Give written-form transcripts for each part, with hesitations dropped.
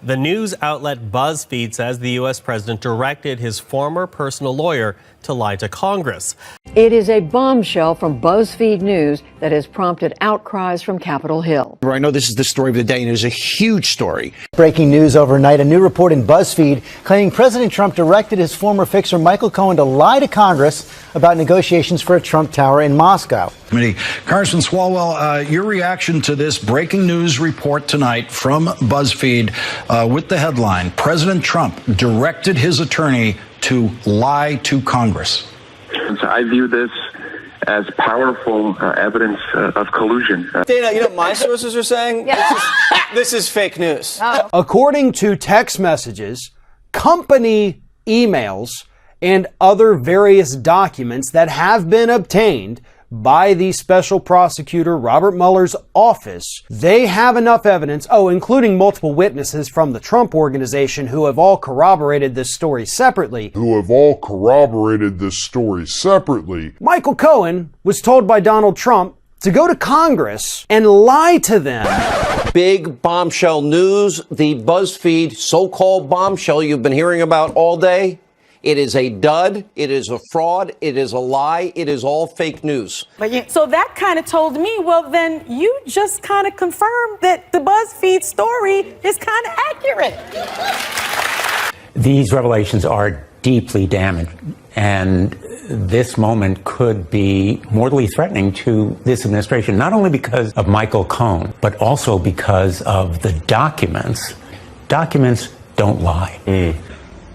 The news outlet BuzzFeed says the U.S. president directed his former personal lawyer to lie to Congress. It is a bombshell from BuzzFeed News that has prompted outcries from Capitol Hill. I know this is the story of the day, and it is a huge story. Breaking news overnight, a new report in BuzzFeed claiming President Trump directed his former fixer Michael Cohen to lie to Congress about negotiations for a Trump Tower in Moscow. Congressman Swalwell, your reaction to this breaking news report tonight from BuzzFeed with the headline, President Trump directed his attorney to lie to Congress. So I view this as powerful evidence of collusion. Dana, you know what my sources are saying? Yeah. This is fake news. Oh. According to text messages, company emails, and other various documents that have been obtained by the special prosecutor Robert Mueller's office, they have enough evidence, including multiple witnesses from the Trump Organization who have all corroborated this story separately. Michael Cohen was told by Donald Trump to go to Congress and lie to them. Big bombshell news, the BuzzFeed so-called bombshell you've been hearing about all day. It is a dud, it is a fraud, it is a lie, it is all fake news. So that kind of told me, well, then you just kind of confirmed that the BuzzFeed story is kind of accurate. These revelations are deeply damaging, and this moment could be mortally threatening to this administration, not only because of Michael Cohen, but also because of the documents. Documents don't lie.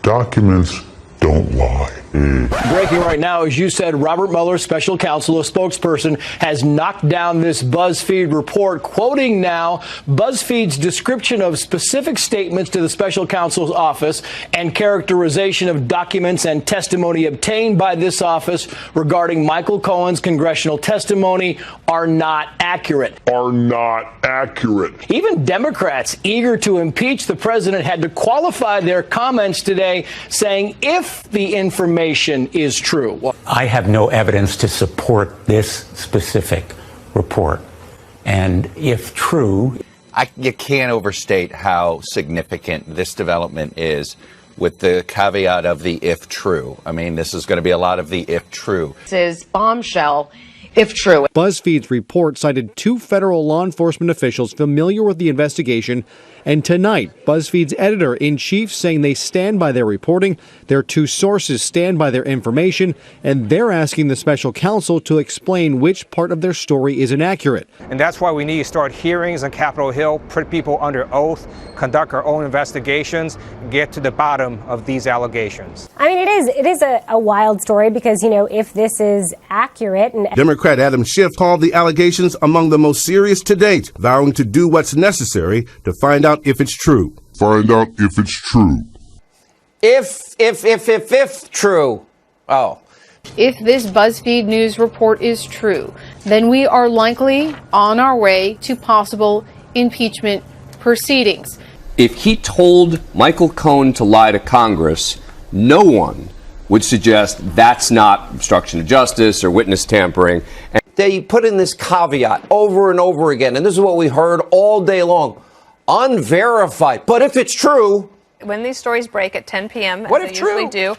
Documents don't lie. Breaking right now, as you said, Robert Mueller, special counsel, a spokesperson, has knocked down this BuzzFeed report, quoting now BuzzFeed's description of specific statements to the special counsel's office and characterization of documents and testimony obtained by this office regarding Michael Cohen's congressional testimony are not accurate. Even Democrats eager to impeach the president had to qualify their comments today, saying if the information is true. I have no evidence to support this specific report. And if true, you can't overstate how significant this development is, with the caveat of the if true. I mean, this is going to be a lot of the if true. This is bombshell. If true. BuzzFeed's report cited 2 federal law enforcement officials familiar with the investigation, and tonight, BuzzFeed's editor-in-chief saying they stand by their reporting, their 2 sources stand by their information, and they're asking the special counsel to explain which part of their story is inaccurate. And that's why we need to start hearings on Capitol Hill, put people under oath, conduct our own investigations, get to the bottom of these allegations. I mean, it is a wild story because, if this is accurate and Democrat Adam Schiff called the allegations among the most serious to date, vowing to do what's necessary to find out if it's true. If true. Oh. If this BuzzFeed News report is true, then we are likely on our way to possible impeachment proceedings. If he told Michael Cohen to lie to Congress, no one would suggest that's not obstruction of justice or witness tampering. They put in this caveat over and over again, and this is what we heard all day long. Unverified. But if it's true. When these stories break at 10 p.m., what as if they true? usually do,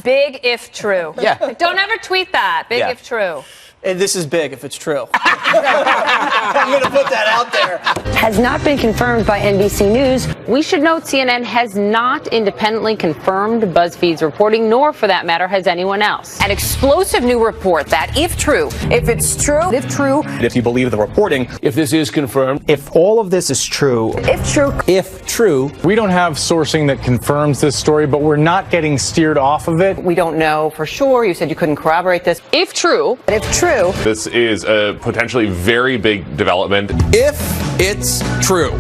big if true. Yeah. Don't ever tweet that. Big if true. And this is big if it's true. I'm going to put that out there. Has not been confirmed by NBC News. We should note CNN has not independently confirmed BuzzFeed's reporting, nor for that matter has anyone else. An explosive new report that, if true, If you believe the reporting, if this is confirmed, If all of this is true, if true, We don't have sourcing that confirms this story, but we're not getting steered off of it. we don't know for sure. You said you couldn't corroborate this. If true, This is a potentially very big development. if it's true.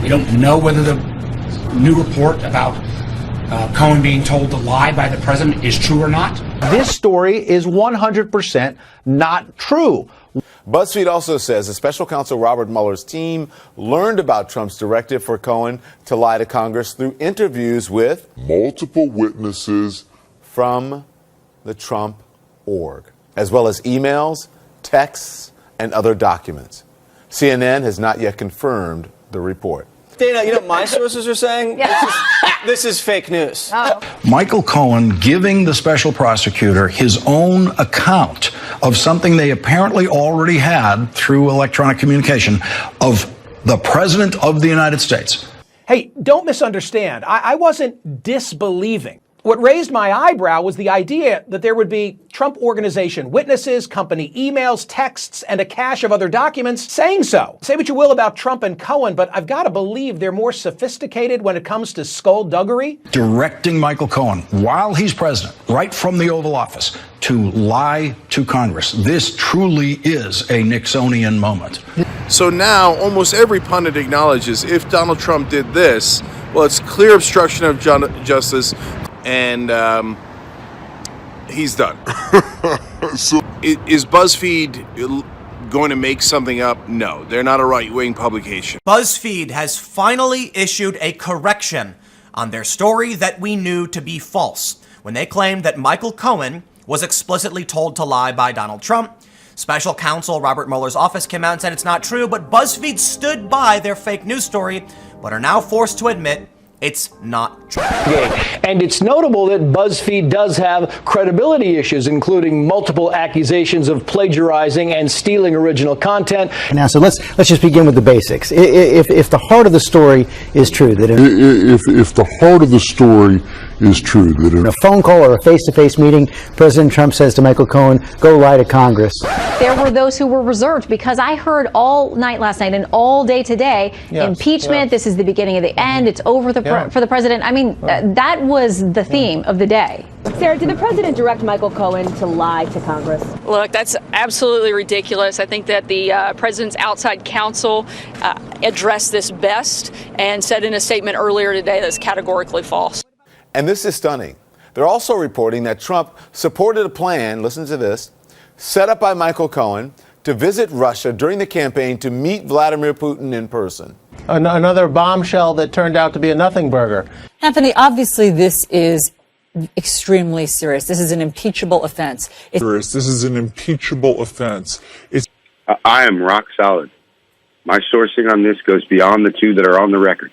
We don't know whether the new report about Cohen being told to lie by the president is true or not. This story is 100% not true. BuzzFeed also says the special counsel Robert Mueller's team learned about Trump's directive for Cohen to lie to Congress through interviews with multiple witnesses from the Trump org, as well as emails, texts, and other documents. CNN has not yet confirmed the report. Dana, you know what my sources are saying? This is fake news. Michael Cohen giving the special prosecutor his own account of something they apparently already had through electronic communication of the President of the United States. Hey, don't misunderstand. I wasn't disbelieving. What raised my eyebrow was the idea that there would be Trump Organization witnesses, company emails, texts, and a cache of other documents saying so. Say what you will about Trump and Cohen, but I've got to believe they're more sophisticated when it comes to skullduggery. Directing Michael Cohen, while he's president, right from the Oval Office, to lie to Congress. This truly is a Nixonian moment. So now almost every pundit acknowledges if Donald Trump did this, well, it's clear obstruction of justice. And he's done. Is BuzzFeed going to make something up? No, they're not a right-wing publication. BuzzFeed has finally issued a correction on their story that we knew to be false when they claimed that Michael Cohen was explicitly told to lie by Donald Trump. Special counsel Robert Mueller's office came out and said it's not true, but BuzzFeed stood by their fake news story, but are now forced to admit it's not true. And it's notable that BuzzFeed does have credibility issues, including multiple accusations of plagiarizing and stealing original content. Now, so let's just begin with the basics. If the heart of the story is true, that if the heart of the story is true, that in a phone call or a face-to-face meeting, President Trump says to Michael Cohen, "Go lie to Congress." There were those who were reserved because I heard all night last night and all day today, impeachment. This is the beginning of the end. It's over for the president. I mean, that was the theme of the day. Sarah, did the president direct Michael Cohen to lie to Congress? Look, that's absolutely ridiculous. I think that the president's outside counsel addressed this best and said in a statement earlier today that's categorically false. And this is stunning. They're also reporting that Trump supported a plan, listen to this, set up by Michael Cohen to visit Russia during the campaign to meet Vladimir Putin in person. Another bombshell that turned out to be a nothing burger. Anthony, obviously this is extremely serious. This is an impeachable offense. This is an impeachable offense. I am rock solid. My sourcing on this goes beyond the two that are on the record.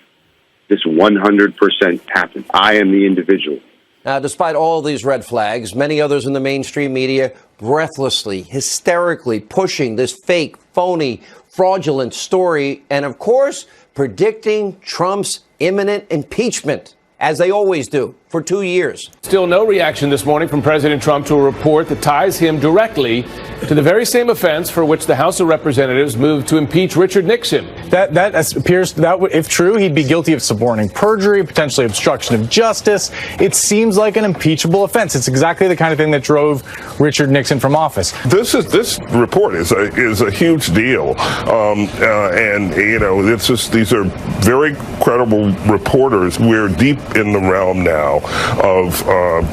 This 100% happened. I am the individual. Now, despite all these red flags, many others in the mainstream media breathlessly, hysterically pushing this fake, phony, fraudulent story and, of course, predicting Trump's imminent impeachment, as they always do, for 2 years. Still no reaction this morning from President Trump to a report that ties him directly to the very same offense for which the House of Representatives moved to impeach Richard Nixon. That appears that if true, he'd be guilty of suborning perjury, potentially obstruction of justice. It seems like an impeachable offense. It's exactly the kind of thing that drove Richard Nixon from office. This report is a huge deal, and you know these are very credible reporters. We're deep in the realm now of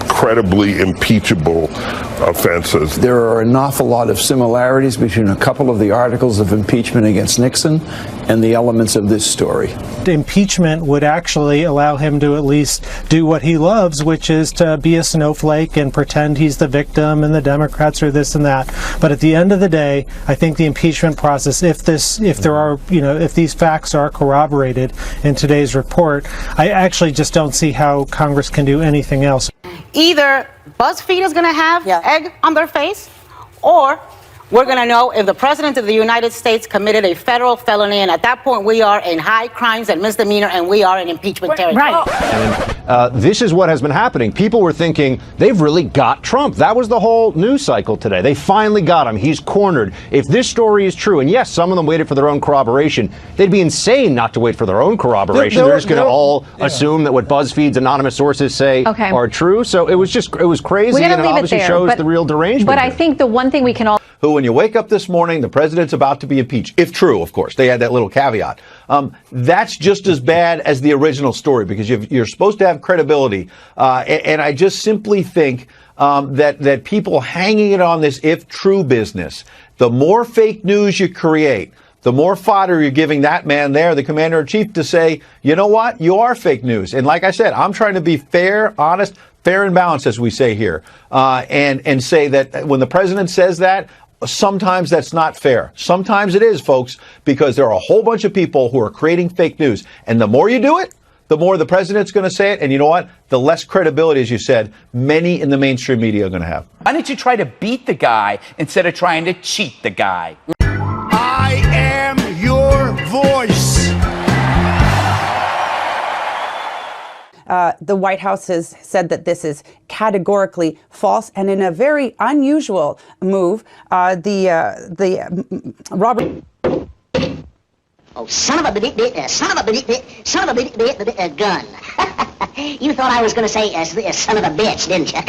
credibly impeachable offenses. There are an awful lot of similarities between a couple of the articles of impeachment against Nixon and the elements of this story. The impeachment would actually allow him to at least do what he loves, which is to be a snowflake and pretend he's the victim and the Democrats are this and that. But at the end of the day, I think the impeachment process, if these facts are corroborated in today's report, I actually just don't see how Congress can do anything else. Either BuzzFeed is going to have egg on their face, or we're going to know if the President of the United States committed a federal felony, and at that point we are in high crimes and misdemeanor, and we are in impeachment territory. Right. And this is what has been happening. People were thinking they've really got Trump. That was the whole news cycle today. They finally got him. He's cornered. If this story is true, and yes, some of them waited for their own corroboration, they'd be insane not to wait for their own corroboration. They're just going to all assume that what BuzzFeed's anonymous sources say are true. So it was crazy, and it obviously shows the real derangement. But I think the one thing we can all who, when you wake up this morning, the president's about to be impeached. If true, of course. They had that little caveat. That's just as bad as the original story because you're supposed to have credibility. And I just simply think that people hanging it on this if true business, the more fake news you create, the more fodder you're giving that man there, the commander-in-chief, to say, you know what, you are fake news. And like I said, I'm trying to be fair, honest, fair and balanced, as we say here, and say that when the president says that, sometimes that's not fair. Sometimes it is, folks, because there are a whole bunch of people who are creating fake news. And the more you do it, the more the president's going to say it. And you know what? The less credibility, as you said, many in the mainstream media are going to have. Why don't you try to beat the guy instead of trying to cheat the guy? I am your voice. The White House has said that this is categorically false, and in a very unusual move, Robert. Oh, son of a gun! You thought I was going to say son of a bitch, didn't you?